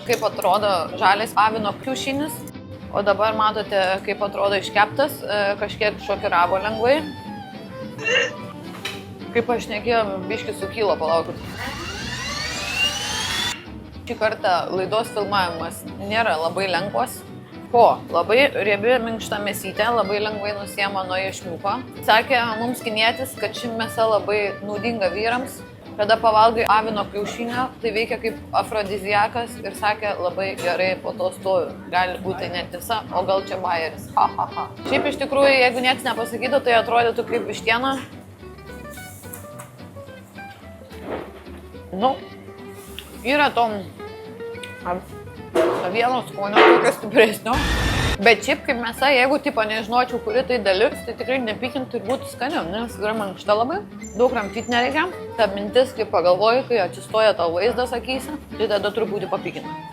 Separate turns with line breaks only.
kaip atrodo žalias avino kiaušinis, o dabar matote, kaip atrodo iškeptas, kažkiek šokiravo lengvai. Kaip aš nekėjau, biškį sukylo, palaukit. Šį kartą laidos filmavimas nėra labai lengvas. Labai riebi minkšta mėsytė, labai lengvai nusiema nuo iešmiuko. Sakė mums kinietis, kad ši mėsa labai naudinga vyrams. Kada pavalgai avino kiaušinio, tai veikia kaip afrodiziakas ir sakė labai gerai po to stovi. Gali būti netiesa, o gal čia bajeris. Ha, ha, ha. Šiaip iš tikrųjų, jeigu niekas nepasakytų, tai atrodytų kaip vištiena. Nu, yra tom vieno skonio tokio stipresnio. Bet šiaip kaip mėsa, jeigu tipo nežinočiau, kuri tai dalis, tai tikrai nepykintų ir būtų skaniau, nes yra mankšta labai. Daug kramtyt nereikia. Ta mintis, kai pagalvoju, kai atsistoja tavo vaizdas akyse, tai tada truputį papykina.